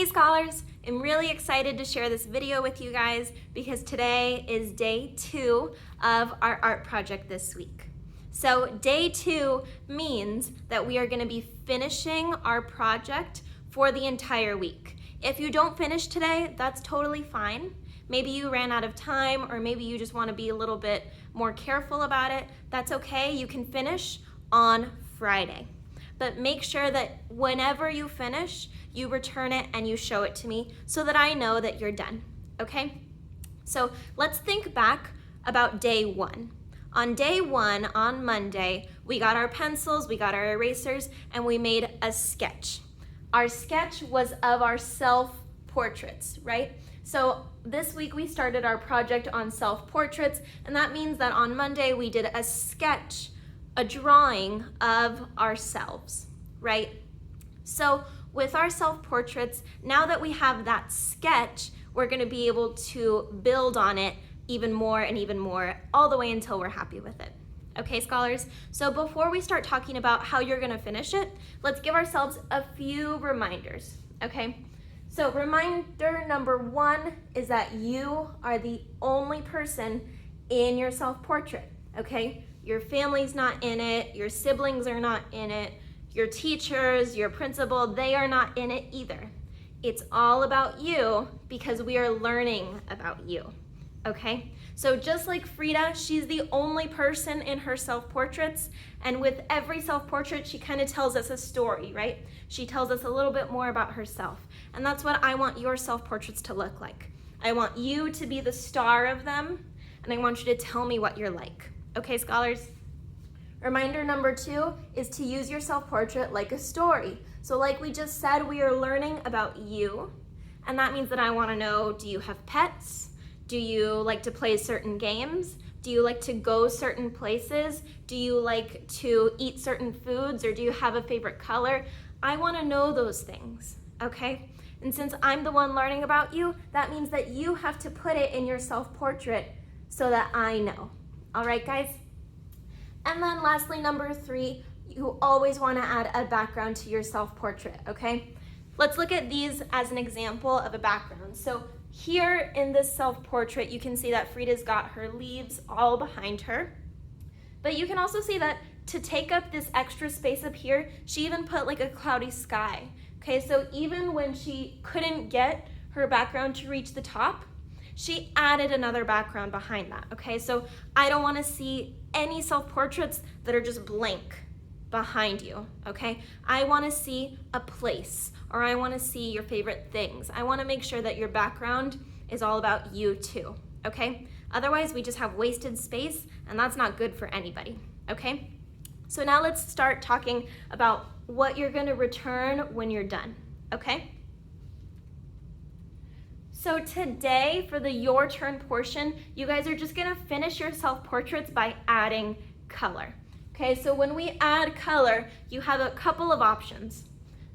Hey scholars, I'm really excited to share this video with you guys because today is day 2 of our art project this week. So day 2 means that we are going to be finishing our project for the entire week. If you don't finish today, that's totally fine. Maybe you ran out of time, or maybe you just want to be a little bit more careful about it. That's okay, you can finish on Friday. But make sure that whenever you finish, you return it and you show it to me so that I know that you're done, okay? So let's think back about day 1. On day 1, on Monday, we got our pencils, we got our erasers, and we made a sketch. Our sketch was of our self-portraits, right? So this week we started our project on self-portraits, and that means that on Monday we did a sketch, a drawing of ourselves, right? So with our self-portraits, now that we have that sketch, we're gonna be able to build on it even more and even more, all the way until we're happy with it. Okay, scholars? So before we start talking about how you're gonna finish it, let's give ourselves a few reminders, okay? So reminder number 1 is that you are the only person in your self-portrait, okay? Your family's not in it, your siblings are not in it, your teachers, your principal, they are not in it either. It's all about you because we are learning about you, okay? So just like Frida, she's the only person in her self-portraits, and with every self-portrait, she kind of tells us a story, right? She tells us a little bit more about herself, and that's what I want your self-portraits to look like. I want you to be the star of them, and I want you to tell me what you're like. Okay, scholars? Reminder number 2 is to use your self-portrait like a story. So like we just said, we are learning about you, and that means that I want to know, do you have pets? Do you like to play certain games? Do you like to go certain places? Do you like to eat certain foods, or do you have a favorite color? I want to know those things, okay? And since I'm the one learning about you, that means that you have to put it in your self-portrait so that I know. All right, guys? And then lastly, number 3, you always want to add a background to your self-portrait, okay? Let's look at these as an example of a background. So here in this self-portrait, you can see that Frida's got her leaves all behind her. But you can also see that to take up this extra space up here, she even put like a cloudy sky. Okay, so even when she couldn't get her background to reach the top, she added another background behind that, okay? So I don't wanna see any self-portraits that are just blank behind you, okay? I wanna see a place, or I wanna see your favorite things. I wanna make sure that your background is all about you too, okay? Otherwise, we just have wasted space, and that's not good for anybody, okay? So now let's start talking about what you're gonna return when you're done, okay? So today, for the Your Turn portion, you guys are just gonna finish your self-portraits by adding color. Okay, so when we add color, you have a couple of options.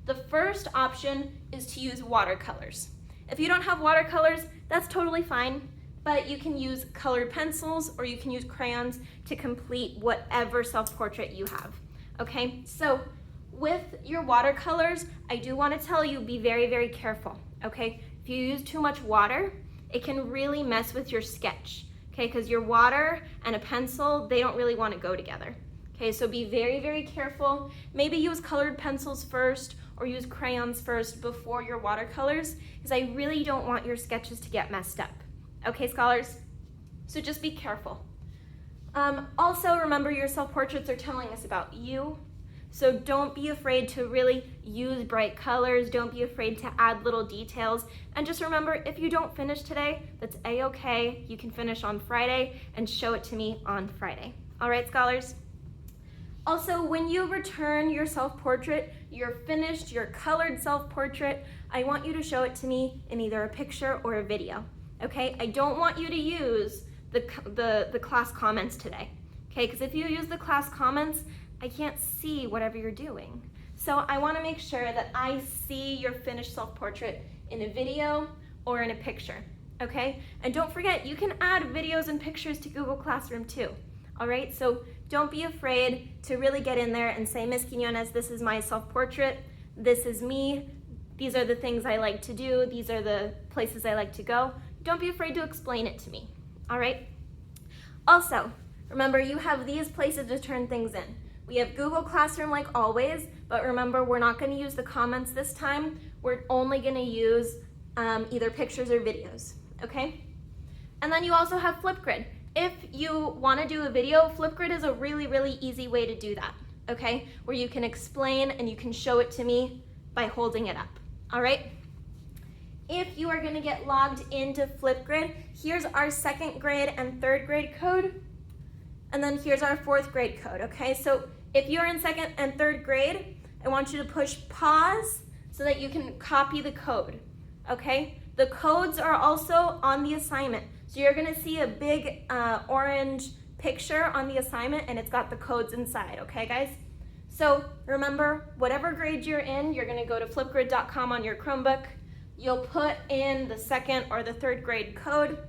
The first option is to use watercolors. If you don't have watercolors, that's totally fine, but you can use colored pencils or you can use crayons to complete whatever self-portrait you have. Okay, so with your watercolors, I do wanna tell you, be very, very careful, okay? If you use too much water, it can really mess with your sketch, okay? Because your water and a pencil, they don't really want to go together. Okay, so be very, very careful. Maybe use colored pencils first or use crayons first before your watercolors, because I really don't want your sketches to get messed up. Okay, scholars? So just be careful. Also, remember your self-portraits are telling us about you. So don't be afraid to really use bright colors. Don't be afraid to add little details. And just remember, if you don't finish today, that's a-okay. You can finish on Friday and show it to me on Friday. All right, scholars? Also, when you return your self-portrait, your finished, your colored self-portrait, I want you to show it to me in either a picture or a video, okay? I don't want you to use the class comments today, okay? Because if you use the class comments, I can't see whatever you're doing. So I wanna make sure that I see your finished self-portrait in a video or in a picture, okay? And don't forget, you can add videos and pictures to Google Classroom too, all right? So don't be afraid to really get in there and say, Ms. Quinones, this is my self-portrait, this is me, these are the things I like to do, these are the places I like to go. Don't be afraid to explain it to me, all right? Also, remember you have these places to turn things in. We have Google Classroom like always, but remember we're not gonna use the comments this time. We're only gonna use either pictures or videos, okay? And then you also have Flipgrid. If you wanna do a video, Flipgrid is a really, really easy way to do that, okay? Where you can explain and you can show it to me by holding it up, all right? If you are gonna get logged into Flipgrid, here's our 2nd grade and 3rd grade code, and then here's our 4th grade code, okay? So if you're in 2nd and 3rd grade, I want you to push pause so that you can copy the code, okay? The codes are also on the assignment. So you're gonna see a big orange picture on the assignment and it's got the codes inside, okay guys? So remember, whatever grade you're in, you're gonna go to flipgrid.com on your Chromebook. You'll put in the 2nd or the 3rd grade code,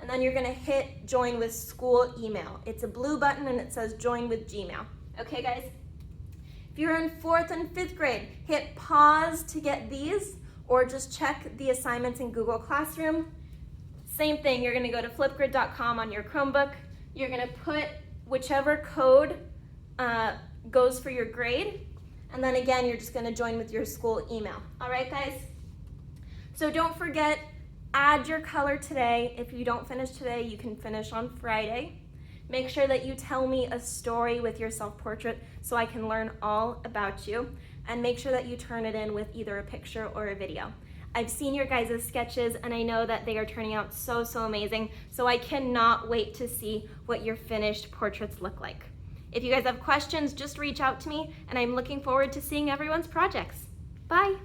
and then you're gonna hit join with school email. It's a blue button and it says join with Gmail. Okay guys? If you're in 4th and 5th grade, hit pause to get these, or just check the assignments in Google Classroom. Same thing, you're gonna go to flipgrid.com on your Chromebook. You're gonna put whichever code goes for your grade, and then again, you're just gonna join with your school email. All right guys? So don't forget, add your color today. If you don't finish today, you can finish on Friday. Make sure that you tell me a story with your self-portrait so I can learn all about you. And make sure that you turn it in with either a picture or a video. I've seen your guys' sketches and I know that they are turning out so, so amazing. So I cannot wait to see what your finished portraits look like. If you guys have questions, just reach out to me and I'm looking forward to seeing everyone's projects. Bye.